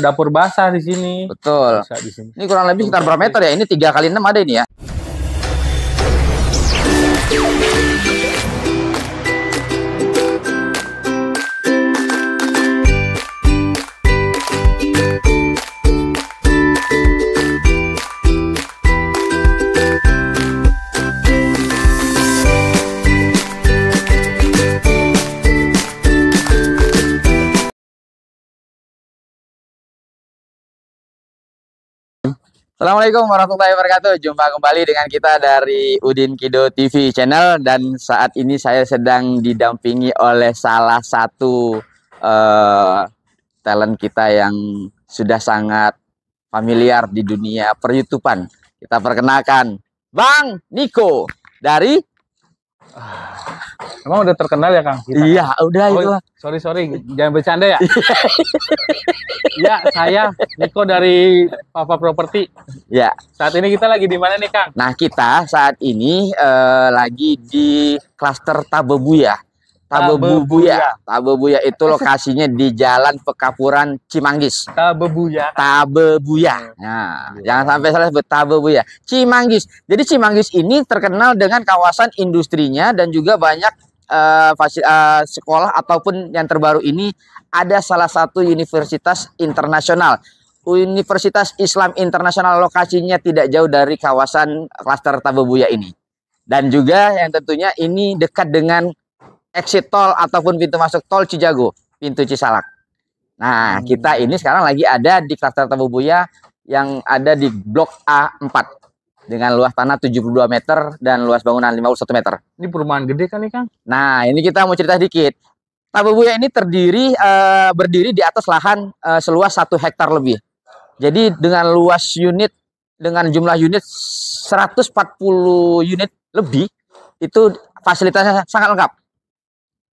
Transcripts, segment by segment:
dapur basah di sini. Betul. Bisa di sini. Ini kurang lebih sekitar berapa meter ya? Ini 3x6 ada ini ya. Assalamualaikum warahmatullahi wabarakatuh. Jumpa kembali dengan kita dari Udin Kido TV channel, dan saat ini saya sedang didampingi oleh salah satu talent kita yang sudah sangat familiar di dunia per-YouTubean. Kita perkenalkan Bang Niko dari Emang udah terkenal ya, Kang? Iya, udah itu. Sorry, jangan bercanda ya. Ya, saya Niko dari Papa Property. Ya. Saat ini kita lagi di mana nih, Kang? Nah, kita saat ini lagi di klaster Tabebuya. Tabebuya itu lokasinya di Jalan Pekapuran Cimanggis. Tabebuya. Nah, jangan sampai salah sebut Tabebuya. Cimanggis. Jadi Cimanggis ini terkenal dengan kawasan industrinya dan juga banyak sekolah, ataupun yang terbaru ini ada salah satu universitas internasional. Universitas Islam Internasional, lokasinya tidak jauh dari kawasan klaster Tabebuya ini. Dan juga yang tentunya ini dekat dengan exit tol ataupun pintu masuk tol Cijago, pintu Cisalak. Nah, kita ini sekarang lagi ada di klaster Tabebuya yang ada di blok A4 dengan luas tanah 72 meter dan luas bangunan 51 meter. Ini perumahan gede kan nih, Kang? Nah, ini kita mau cerita sedikit. Tabebuya ini berdiri di atas lahan seluas 1 hektar lebih. Jadi dengan luas unit, dengan jumlah unit 140 unit lebih, itu fasilitasnya sangat lengkap.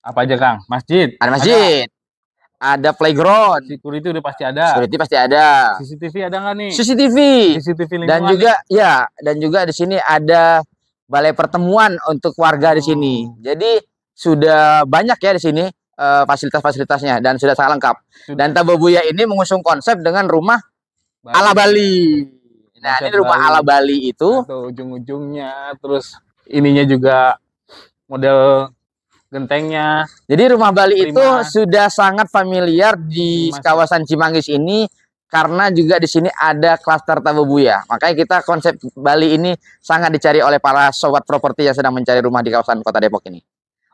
Apa aja, Kang? Masjid. Ada masjid. Ada playground. Security udah pasti ada. Security pasti ada. CCTV ada nggak nih? CCTV Dan juga dan juga di sini ada balai pertemuan untuk warga di sini. Jadi sudah banyak ya di sini fasilitas-fasilitasnya dan sudah sangat lengkap. Dan Tabebuya ini mengusung konsep dengan rumah ala Bali. Nah, ini rumah ala Bali itu. Atau ujung-ujungnya, terus ininya juga model gentengnya. Jadi rumah Bali itu sudah sangat familiar di kawasan Cimanggis ini karena juga di sini ada klaster Tabebuya. Makanya kita konsep Bali ini sangat dicari oleh para sobat properti yang sedang mencari rumah di kawasan Kota Depok ini.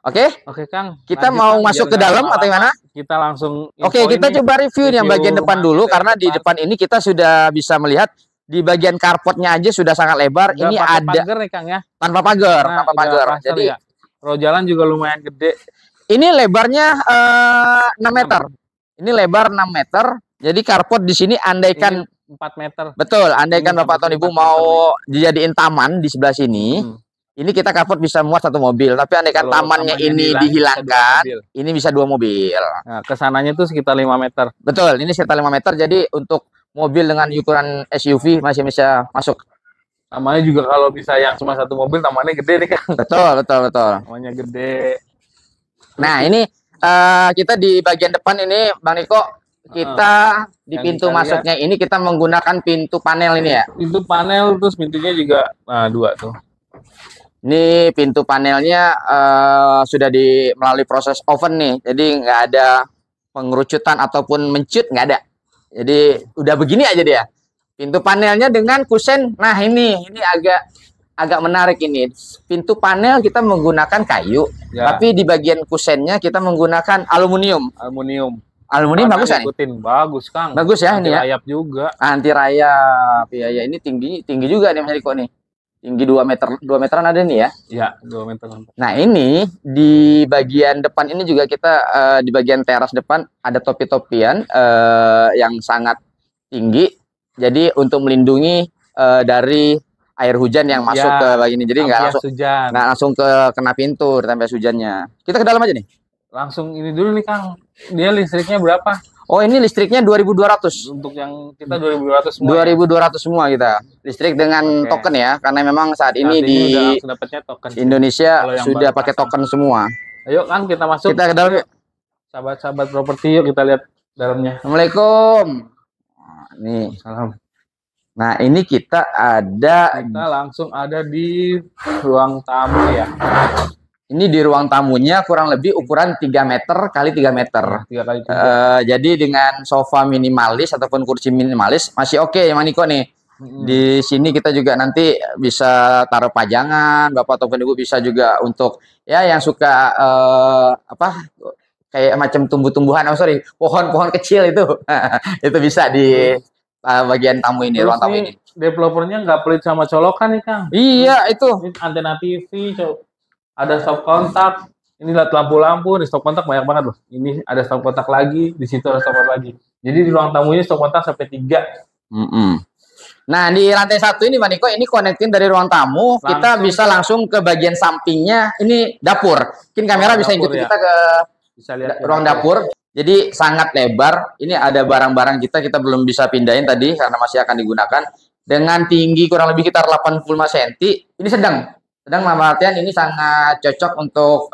Oke, Kang. Kita mau masuk ke dalam atau gimana? Kita langsung. Kita coba review yang bagian depan dulu, karena di depan ini kita sudah bisa melihat di bagian carportnya aja sudah sangat lebar. Ini ada pagar nih, Kang ya. Tanpa pagar. Jadi roh jalan juga lumayan gede. Ini lebarnya 6 meter. Ini lebar 6 meter. Jadi carport di sini andaikan ini 4 meter. Betul, andaikan Bapak atau Ibu mau dijadiin taman di sebelah sini. Ini kita carport bisa muat 1 mobil, tapi andaikan tamannya ini dihilangkan, ini bisa 2 mobil. Nah, kesananya tuh sekitar 5 meter. Betul, ini sekitar 5 meter. Jadi untuk mobil dengan ukuran SUV masih bisa masuk. Namanya juga kalau bisa yang cuma 1 mobil, namanya gede nih, Kang. Betul. Namanya gede. Nah, ini kita di bagian depan ini, Bang Niko, kita di pintu masuknya ini kita menggunakan pintu panel ini ya. Pintu panel, terus pintunya juga 2 tuh. Ini pintu panelnya sudah melalui proses oven nih, jadi nggak ada pengerucutan ataupun mencut, nggak ada. Jadi udah begini aja dia. Pintu panelnya dengan kusen. Nah, ini agak menarik ini. Pintu panel kita menggunakan kayu, tapi di bagian kusennya kita menggunakan aluminium. Aluminium bagus kan? Bagus, Kang. Bagus ya, ini ya. Anti rayap juga. Anti rayap. Ya, ini tinggi juga nih Mas Riko nih. Tinggi 2 meteran ada nih ya. Iya, 2 meter. Nah, ini di bagian depan ini juga kita di bagian teras depan ada topi-topian yang sangat tinggi. Jadi untuk melindungi dari air hujan yang masuk ke bagian ini. Jadi nggak langsung kena pintu sampai hujannya. Kita ke dalam aja nih. Langsung ini dulu nih, Kang. Dia listriknya berapa? Oh, ini listriknya 2.200. Untuk yang kita 2.200 semua. 2.200 semua kita. Listrik dengan token ya, karena memang saat ini di token. Indonesia sudah pakai token semua. Ayo, Kang, kita masuk. Kita ke dalam. Sahabat-sahabat properti, yuk kita lihat dalamnya. Assalamualaikum. nih. Salam. Nah, ini kita langsung ada di ruang tamu ya. Ini di ruang tamunya kurang lebih ukuran 3 meter kali 3 meter. 3 kali 3. Jadi dengan sofa minimalis ataupun kursi minimalis masih oke ya Mang Niko nih. Di sini kita juga nanti bisa taruh pajangan, Bapak ataupun Ibu bisa juga untuk ya yang suka kayak macam tumbuh-tumbuhan, pohon-pohon kecil itu. Itu bisa di bagian tamu ini, ruang tamu ini. Developernya nggak pelit sama colokan nih, Kang. Iya, itu. Ini antena TV, ada stop kontak. Ini lihat lampu-lampu, di stop kontak banyak banget loh. Ini ada stop kontak lagi, di situ ada stop kontak lagi. Jadi di ruang tamunya stop kontak sampai 3. Nah, di lantai 1 ini, Pak Niko, ini connecting dari ruang tamu, kita bisa langsung ke bagian sampingnya, ini dapur. Mungkin kamera bisa ikut kita ke ruang dapur. Jadi sangat lebar. Ini ada barang-barang kita belum bisa pindahin tadi karena masih akan digunakan. Dengan tinggi kurang lebih sekitar 85 cm. Ini sedang dalam artian ini sangat cocok untuk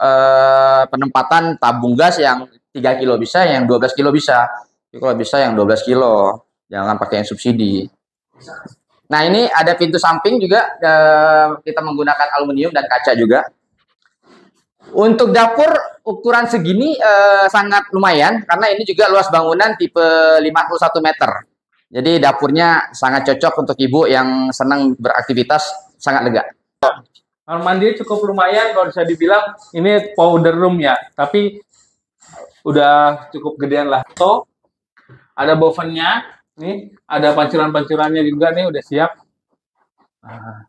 penempatan tabung gas yang 3 kilo bisa, yang 12 kilo bisa. Jadi kalau bisa yang 12 kilo, jangan pakai yang subsidi. Nah, ini ada pintu samping juga, kita menggunakan aluminium dan kaca juga. Untuk dapur ukuran segini sangat lumayan karena ini juga luas bangunan tipe 51 meter. Jadi dapurnya sangat cocok untuk ibu yang senang beraktivitas, sangat lega. Kamar mandi cukup lumayan kalau bisa dibilang ini powder room ya, tapi udah cukup gedean lah. So, ada bovennya. Nih, ada pancuran-pancurannya juga nih, udah siap. Nah,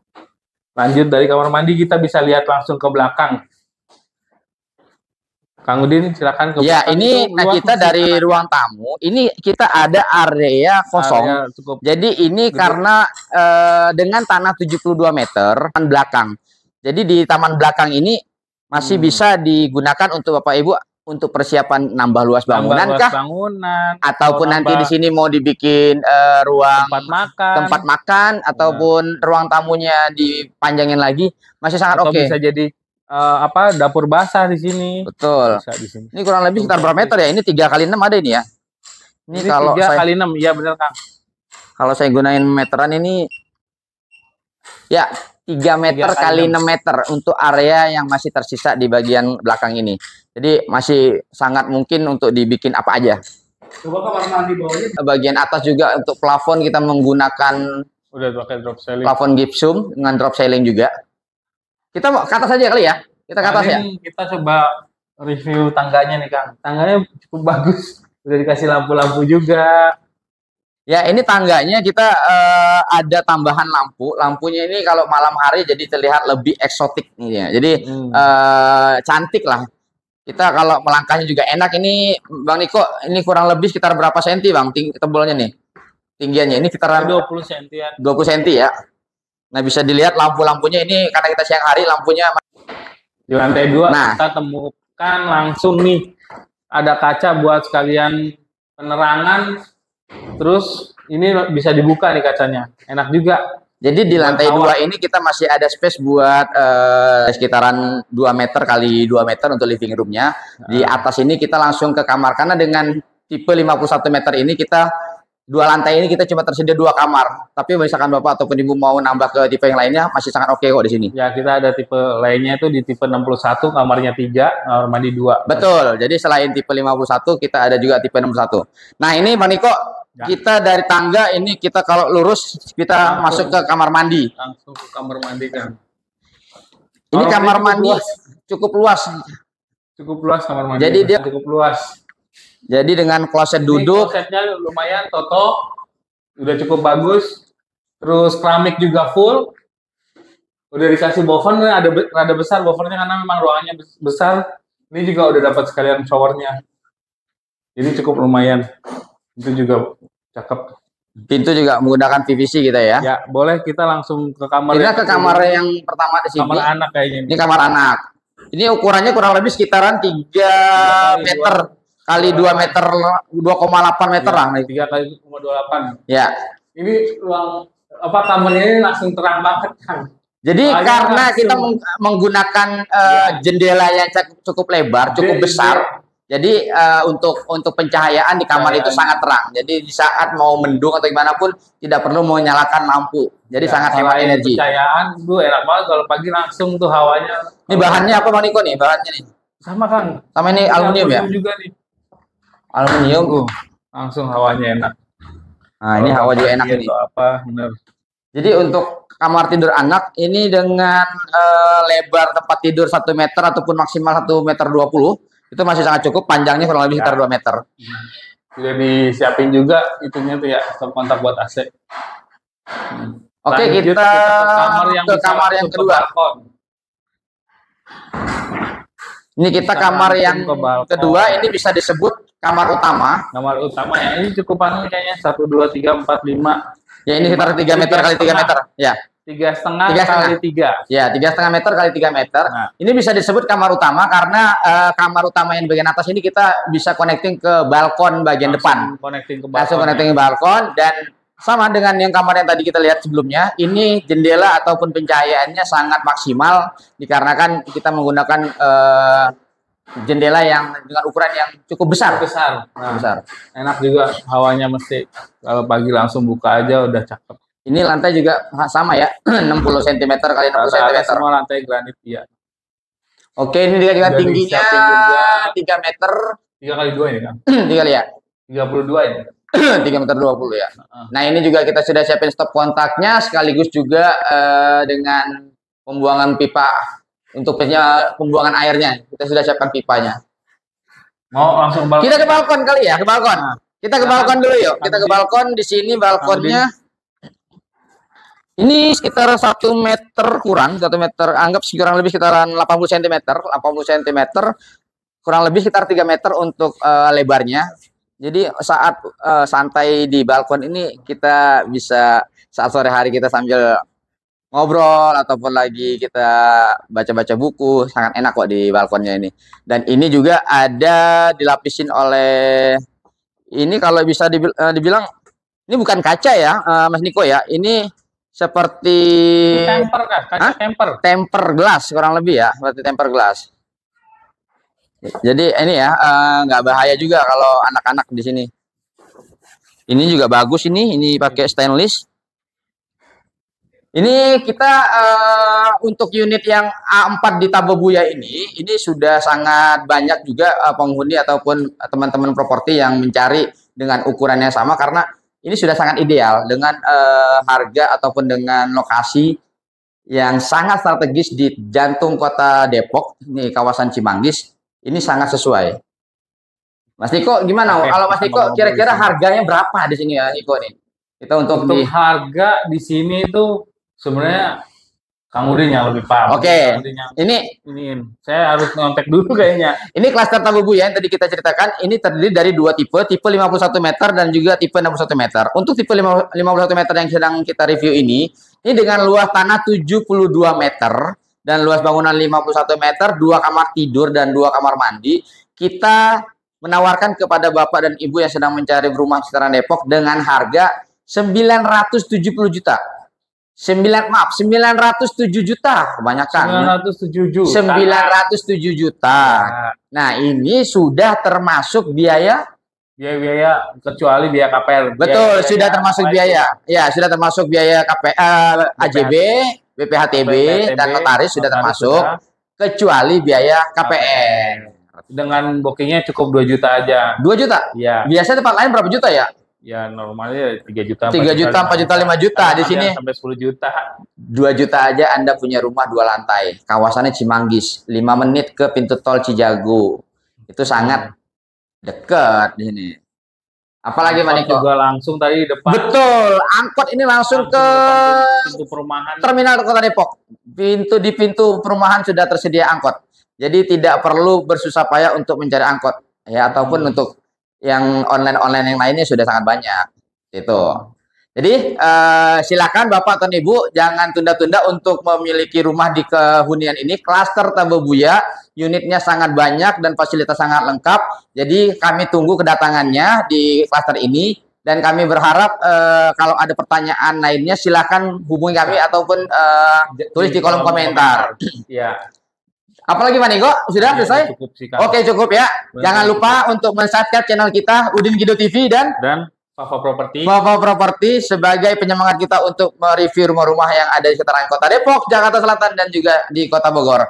lanjut dari kamar mandi kita bisa lihat langsung ke belakang. Kang Udin, silakan ke belakang. Ya, ini kita dari ruang tamu, ini kita ada area kosong. Jadi ini karena dengan tanah 72 meter belakang. Jadi di taman belakang ini masih bisa digunakan untuk Bapak Ibu untuk persiapan nambah luas bangunan ataupun nanti di sini mau dibikin ruang tempat makan ataupun ruang tamunya dipanjangin lagi, masih sangat oke. Bisa jadi dapur basah di sini. Betul. Bisa di sini. Ini kurang lebih sekitar berapa meter ya? Ini 3 kali 6 ada ini ya. Ini kalau 3 kali 6, iya benar Kang. Kalau saya gunain meteran ini ya 3 meter kali 6 meter untuk area yang masih tersisa di bagian belakang ini. Jadi masih sangat mungkin untuk dibikin apa aja. Coba kamar mandi bawahnya. Bagian atas juga untuk plafon kita menggunakan pakai drop ceiling. Plafon gypsum dengan drop ceiling juga. Kita mau ke atas aja kali ya. Kita ke atas ya. Kita coba review tangganya nih Kang. Tangganya cukup bagus. Udah dikasih lampu-lampu juga. Ya, ini tangganya kita ada tambahan lampu. Lampunya ini kalau malam hari jadi terlihat lebih eksotik nih ya. Jadi cantik lah. Kita kalau melangkahnya juga enak. Ini Bang Niko, ini kurang lebih sekitar berapa senti Bang tebalnya nih? Tinggiannya ini sekitar 20 sentian. 20 senti ya. Nah, bisa dilihat lampu-lampunya ini karena kita siang hari lampunya di lantai 2 kita temukan langsung nih ada kaca buat sekalian penerangan. Terus ini bisa dibuka nih kacanya. Enak juga. Jadi di lantai 2 ini kita masih ada space buat sekitaran 2 meter kali 2 meter untuk living roomnya. Di atas ini kita langsung ke kamar. Karena dengan tipe 51 meter ini kita 2 lantai ini kita cuma tersedia 2 kamar. Tapi misalkan Bapak ataupun Ibu mau nambah ke tipe yang lainnya masih sangat oke kok di sini. Ya, kita ada tipe lainnya itu di tipe 61, kamarnya 3, kamar mandi 2. Betul. Jadi selain tipe 51 kita ada juga tipe 61. Nah, ini Bang Niko, kita dari tangga ini kita kalau lurus kita masuk ke kamar mandi. Langsung ke kamar mandi kan. Ini kamar mandi cukup luas. Cukup luas kamar mandi. Jadi dia cukup luas. Jadi dengan kloset duduk. Klosetnya lumayan toto. Udah cukup bagus. Terus keramik juga full. Udah dikasih boven, ada besar bovennya karena memang ruangannya besar. Ini juga udah dapat sekalian showernya. Jadi cukup lumayan. Itu juga cakep. Pintu juga menggunakan PVC kita ya. Ya, boleh kita langsung ke kamar. Kita ke kamar yang pertama di sini. Kamar anak kayaknya. Ini kamar anak. Ini ukurannya kurang lebih sekitaran 3 meter kali 2 meter, 2,8 meter lah. 3 kali 2,28. Ya. Ini ruang kamarnya ini langsung terang banget kan. Jadi karena kita menggunakan jendela yang cukup lebar, cukup besar. Jadi untuk pencahayaan di kamar itu sangat terang. Jadi di saat mau mendung atau gimana pun tidak perlu menyalakan lampu. Jadi sangat hemat energi. Pencahayaan, enak banget kalau pagi langsung tuh hawanya. Ini bahannya apa Bang Niko nih? Bahannya nih? Sama Kang. Sama ini aluminium ya? Juga nih. Aluminium. Langsung hawanya enak. Nah, ini hawa juga enak ini. Apa? Bener. Jadi untuk kamar tidur anak ini dengan lebar tempat tidur 1 meter ataupun maksimal 1,20 meter itu masih sangat cukup. Panjangnya kurang lebih sekitar 2 meter. Sudah disiapin juga itunya tuh ya, stop kontak buat AC. Oke, kita ke kamar yang kedua. Ini kita kamar yang kedua, ini bisa disebut kamar utama. Kamar utama ya, ini cukupannya kayaknya 1, 2, 3, 4, 5. Ya ini sekitar 3 meter kali 3 meter. Ya. 3,5 kali 3. Ya, 3,5 meter kali 3 meter. Nah, ini bisa disebut kamar utama karena kamar utama yang di bagian atas ini kita bisa connecting ke balkon bagian depan. Langsung connecting ke balkon, dan sama dengan yang kamar yang tadi kita lihat sebelumnya, ini jendela ataupun pencahayaannya sangat maksimal dikarenakan kita menggunakan jendela yang dengan ukuran yang cukup besar. Nah, besar. Enak juga hawanya, mesti kalau pagi langsung buka aja udah cakep. Ini lantai juga sama ya, 60 cm kali 60 cm. Semua lantai granit ya. Oke, ini juga tingginya 3 meter. 3 kali 2 ini kan? 3 kali ya? 32 ini. 3,20 meter ya. Nah, ini juga kita sudah siapin stop kontaknya sekaligus juga dengan pembuangan pipa untuk pembuangan airnya. Kita sudah siapkan pipanya. Mau langsung ke balkon? Kita ke balkon kali ya, ke balkon. Kita ke balkon dulu yuk. Kita ke balkon. Di sini balkonnya ini sekitar 1 meter kurang, 1 meter, anggap kurang lebih sekitaran 80 cm, kurang lebih sekitar 3 meter untuk lebarnya. Jadi saat santai di balkon ini kita bisa saat sore hari kita sambil ngobrol ataupun lagi kita baca-baca buku, sangat enak kok di balkonnya ini. Dan ini juga ada dilapisin oleh ini, kalau bisa dibilang ini bukan kaca ya, Mas Niko ya. Ini seperti temper kan? Kaca temper glass kurang lebih ya, seperti temper glass. Jadi ini ya nggak bahaya juga kalau anak-anak di sini. Ini juga bagus ini pakai stainless. Ini kita untuk unit yang A4 di Tabebuya ini sudah sangat banyak juga penghuni ataupun teman-teman properti yang mencari dengan ukuran yang sama, karena ini sudah sangat ideal dengan harga ataupun dengan lokasi yang sangat strategis di jantung kota Depok, ini kawasan Cimanggis. Ini sangat sesuai. Mas Niko gimana? Oke, kalau Mas Niko kira-kira harganya berapa di sini ya, Niko nih? Kita untuk harga di sini itu sebenarnya Kang Udin yang lebih paham. Oke. Ini saya harus ngontek dulu kayaknya. Ini klaster Tabebuya yang tadi kita ceritakan, ini terdiri dari 2 tipe 51 meter dan juga tipe 61 meter. Untuk tipe 51 meter yang sedang kita review ini dengan luas tanah 72 meter. Dan luas bangunan 51 meter, 2 kamar tidur dan 2 kamar mandi. Kita menawarkan kepada Bapak dan Ibu yang sedang mencari rumah di sekitaran Depok dengan harga 970 juta. 907 juta. Kebanyakan. 907 juta. Nah, ini sudah termasuk biaya kecuali biaya KPR. Betul, sudah termasuk biaya. Ya, sudah termasuk biaya KPR, AJB, BPHTB dan notaris sudah termasuk, kecuali biaya KPR. Dengan bookingnya cukup 2 juta aja. 2 juta? Ya. Biasanya tempat lain berapa juta ya? Ya normalnya 3 juta. 3 juta, 4 juta, 5 juta di sini. Sampai 10 juta. 2 juta aja Anda punya rumah 2 lantai. Kawasannya Cimanggis, 5 menit ke pintu tol Cijago. Itu sangat dekat di sini. Apalagi Mas Niko? Juga langsung tadi depan. Betul, angkot ini langsung ke pintu perumahan. Terminal Kota Depok. Di pintu perumahan sudah tersedia angkot. Jadi tidak perlu bersusah payah untuk mencari angkot ya, ataupun untuk yang online yang lainnya sudah sangat banyak. Itu. Jadi silakan Bapak atau Ibu jangan tunda-tunda untuk memiliki rumah di kehunian ini. Klaster Tabebuya, unitnya sangat banyak dan fasilitas sangat lengkap. Jadi kami tunggu kedatangannya di klaster ini, dan kami berharap kalau ada pertanyaan lainnya silakan hubungi kami ataupun tulis di kolom komentar. Ya. Apalagi Pak Niko? Sudah selesai? Cukup sih, Kang. Oke, cukup ya. Jangan lupa untuk men-subscribe channel kita Udin Gido TV dan Fafa Property. Fafa Property sebagai penyemangat kita untuk mereview rumah-rumah yang ada di sekitaran Kota Depok, Jakarta Selatan dan juga di Kota Bogor.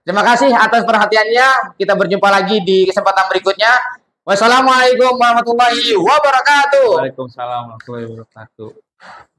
Terima kasih atas perhatiannya. Kita berjumpa lagi di kesempatan berikutnya. Wassalamualaikum warahmatullahi wabarakatuh. Waalaikumsalam warahmatullahi wabarakatuh.